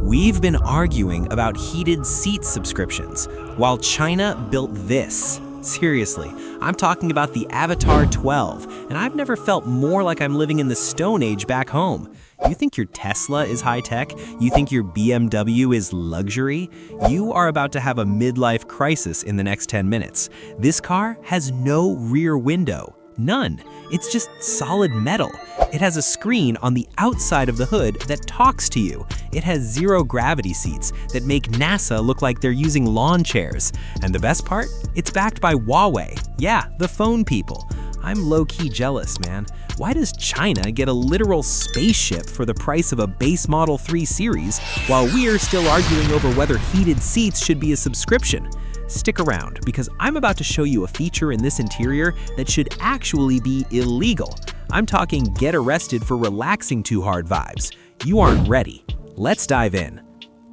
We've been arguing about heated seat subscriptions, while China built this. Seriously, I'm talking about the AVATR 12, and I've never felt more like I'm living in the Stone Age back home. You think your Tesla is high-tech? You think your BMW is luxury? You are about to have a midlife crisis in the next 10 minutes. This car has no rear window. None. It's just solid metal. It has a screen on the outside of the hood that talks to you. It has zero gravity seats that make NASA look like they're using lawn chairs. And the best part? It's backed by Huawei. Yeah, the phone people. I'm low-key jealous, man. Why does China get a literal spaceship for the price of a base Model 3 series, while we're still arguing over whether heated seats should be a subscription? Stick around, because I'm about to show you a feature in this interior that should actually be illegal. I'm talking get arrested for relaxing too hard vibes. You aren't ready. Let's dive in.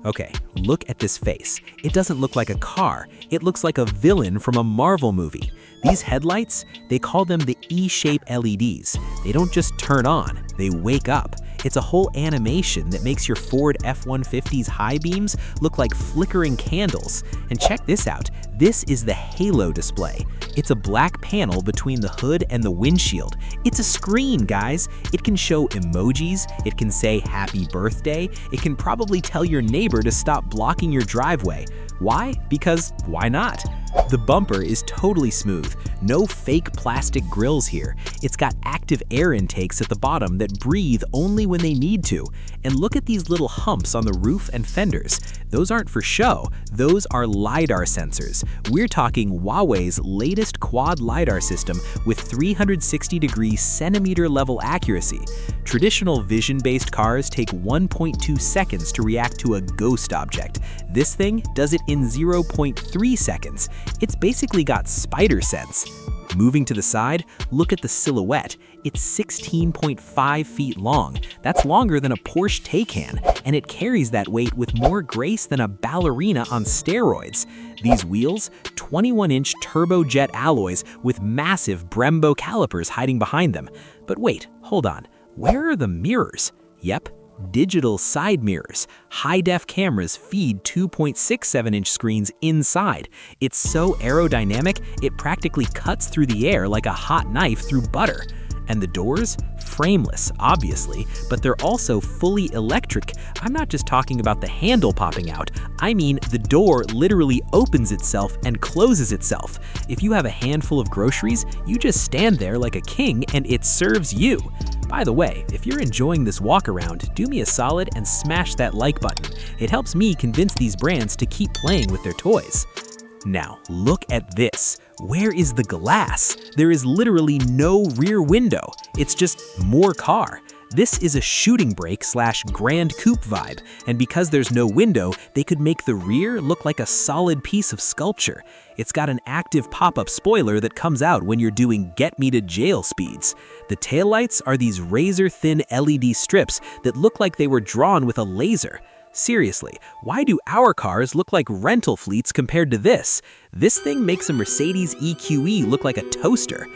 Okay, look at this face. It doesn't look like a car. It looks like a villain from a Marvel movie. These headlights, they call them the E-shape LEDs. They don't just turn on, they wake up. It's a whole animation that makes your Ford F-150's high beams look like flickering candles. And check this out, this is the halo display. It's a black panel between the hood and the windshield. It's a screen, guys. It can show emojis, it can say happy birthday, it can probably tell your neighbor to stop blocking your driveway. Why? Because why not? The bumper is totally smooth, no fake plastic grills here. It's got active air intakes at the bottom that breathe only when they need to. And look at these little humps on the roof and fenders. Those aren't for show, those are LiDAR sensors. We're talking Huawei's latest quad-LiDAR system with 360-degree centimeter-level accuracy. Traditional vision-based cars take 1.2 seconds to react to a ghost object. This thing does it in 0.3 seconds. It's basically got spider sense. Moving to the side, look at the silhouette. It's 16.5 feet long. That's longer than a Porsche Taycan, and it carries that weight with more grace than a ballerina on steroids. These wheels, 21-inch turbojet alloys with massive Brembo calipers hiding behind them. But wait, hold on. Where are the mirrors? Yep. Digital side mirrors. High-def cameras feed 2.67-inch screens inside. It's so aerodynamic, it practically cuts through the air like a hot knife through butter. And the doors? Frameless, obviously, but they're also fully electric. I'm not just talking about the handle popping out. I mean, the door literally opens itself and closes itself. If you have a handful of groceries, you just stand there like a king and it serves you. By the way, if you're enjoying this walk around, do me a solid and smash that like button. It helps me convince these brands to keep playing with their toys. Now, look at this. Where is the glass? There is literally no rear window. It's just more car. This is a shooting brake / Grand Coupe vibe, and because there's no window, they could make the rear look like a solid piece of sculpture. It's got an active pop-up spoiler that comes out when you're doing get-me-to-jail speeds. The taillights are these razor-thin LED strips that look like they were drawn with a laser. Seriously, why do our cars look like rental fleets compared to this? This thing makes a Mercedes EQE look like a toaster.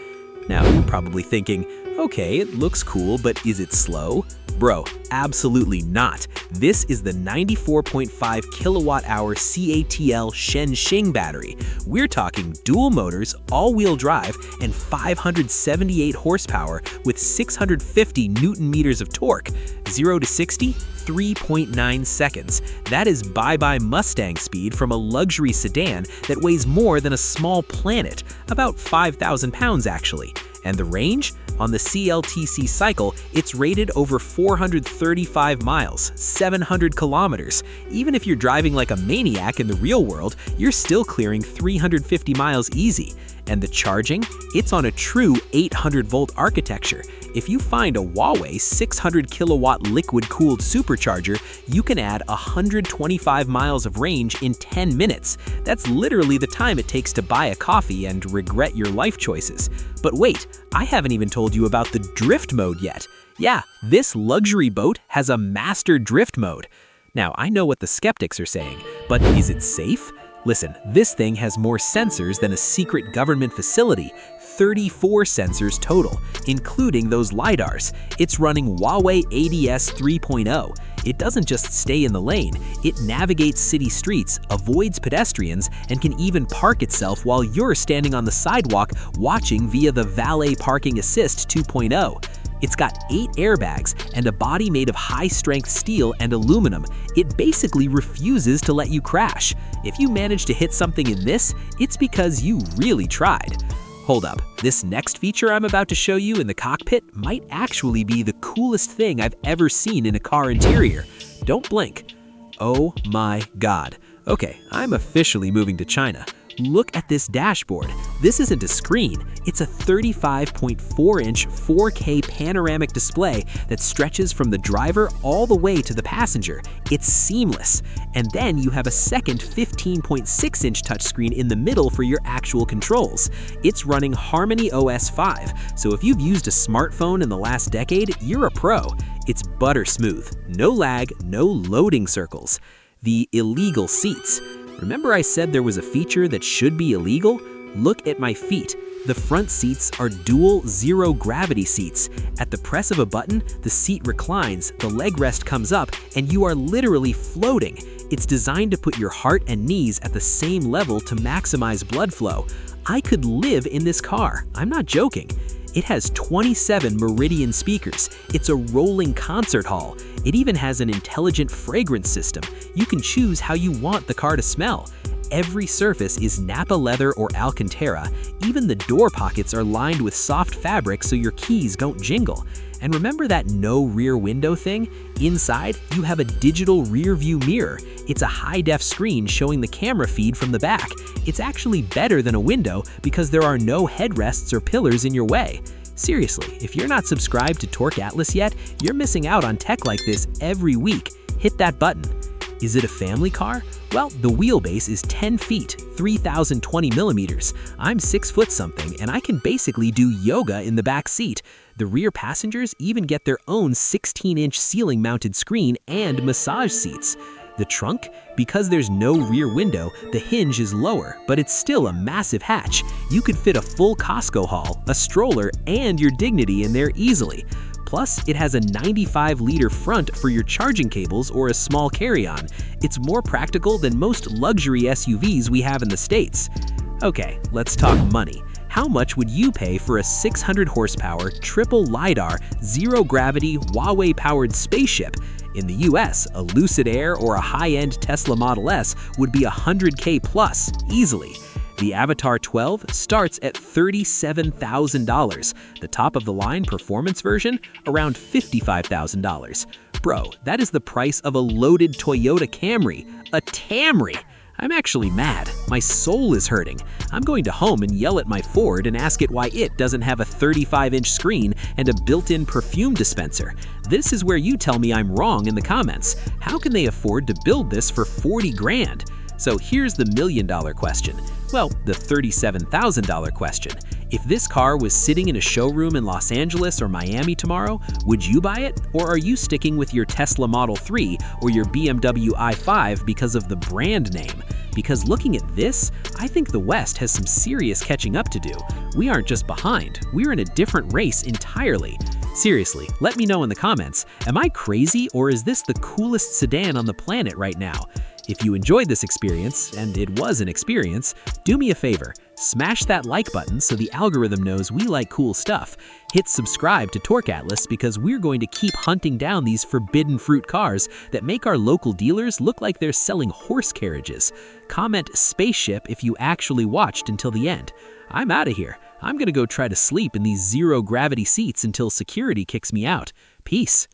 Now, you're probably thinking, okay, it looks cool, but is it slow? Bro, absolutely not. This is the 94.5 kilowatt-hour CATL Shenxing battery. We're talking dual motors, all-wheel drive, and 578 horsepower with 650 newton-meters of torque. 0 to 60? 3.9 seconds. That is bye-bye Mustang speed from a luxury sedan that weighs more than a small planet, about 5,000 pounds actually. And the range? On the CLTC cycle, it's rated over 435 miles, 700 kilometers. Even if you're driving like a maniac in the real world, you're still clearing 350 miles easy. And the charging? It's on a true 800-volt architecture. If you find a Huawei 600 kilowatt liquid-cooled supercharger, you can add 125 miles of range in 10 minutes. That's literally the time it takes to buy a coffee and regret your life choices. But wait, I haven't even told you about the drift mode yet. Yeah, this luxury boat has a master drift mode. Now, I know what the skeptics are saying, but is it safe? Listen, this thing has more sensors than a secret government facility. 34 sensors total, including those LiDARs. It's running Huawei ADS 3.0. It doesn't just stay in the lane, it navigates city streets, avoids pedestrians, and can even park itself while you're standing on the sidewalk watching via the Valet Parking Assist 2.0. It's got 8 airbags and a body made of high-strength steel and aluminum. It basically refuses to let you crash. If you manage to hit something in this, it's because you really tried. Hold up, this next feature I'm about to show you in the cockpit might actually be the coolest thing I've ever seen in a car interior. Don't blink. Oh my God. Okay, I'm officially moving to China. Look at this dashboard. This isn't a screen, it's a 35.4-inch 4K panoramic display that stretches from the driver all the way to the passenger. It's seamless. And then you have a second 15.6-inch touchscreen in the middle for your actual controls. It's running HarmonyOS 5, so if you've used a smartphone in the last decade, you're a pro. It's butter smooth, no lag, no loading circles. The illegal seats. Remember I said there was a feature that should be illegal? Look at my feet. The front seats are dual zero-gravity seats. At the press of a button, the seat reclines, the leg rest comes up, and you are literally floating. It's designed to put your heart and knees at the same level to maximize blood flow. I could live in this car. I'm not joking. It has 27 Meridian speakers. It's a rolling concert hall. It even has an intelligent fragrance system. You can choose how you want the car to smell. Every surface is Napa leather or Alcantara. Even the door pockets are lined with soft fabric so your keys don't jingle. And remember that no rear window thing? Inside, you have a digital rear view mirror. It's a high-def screen showing the camera feed from the back. It's actually better than a window because there are no headrests or pillars in your way. Seriously, if you're not subscribed to Torque Atlas yet, you're missing out on tech like this every week. Hit that button. Is it a family car? Well, the wheelbase is 10 feet, 3,020 millimeters. I'm 6 foot something, and I can basically do yoga in the back seat. The rear passengers even get their own 16-inch ceiling-mounted screen and massage seats. The trunk? Because there's no rear window, the hinge is lower, but it's still a massive hatch. You could fit a full Costco haul, a stroller, and your Dignity in there easily. Plus, it has a 95-liter front for your charging cables or a small carry-on. It's more practical than most luxury SUVs we have in the States. Okay, let's talk money. How much would you pay for a 600-horsepower, triple LiDAR, zero-gravity, Huawei-powered spaceship? In the US, a Lucid Air or a high-end Tesla Model S would be $100K plus, easily. The AVATR 12 starts at $37,000. The top-of-the-line performance version, around $55,000. Bro, that is the price of a loaded Toyota Camry. A Camry! I'm actually mad. My soul is hurting. I'm going to home and yell at my Ford and ask it why it doesn't have a 35-inch screen and a built-in perfume dispenser. This is where you tell me I'm wrong in the comments. How can they afford to build this for 40 grand? So here's the million-dollar question. Well, the $37,000 question. If this car was sitting in a showroom in Los Angeles or Miami tomorrow, would you buy it? Or are you sticking with your Tesla Model 3 or your BMW i5 because of the brand name? Because looking at this, I think the West has some serious catching up to do. We aren't just behind, we're in a different race entirely. Seriously, let me know in the comments, am I crazy or is this the coolest sedan on the planet right now? If you enjoyed this experience, and it was an experience, do me a favor, smash that like button so the algorithm knows we like cool stuff. Hit subscribe to Torque Atlas because we're going to keep hunting down these forbidden fruit cars that make our local dealers look like they're selling horse carriages. Comment spaceship if you actually watched until the end. I'm out of here. I'm gonna go try to sleep in these zero-gravity seats until security kicks me out. Peace.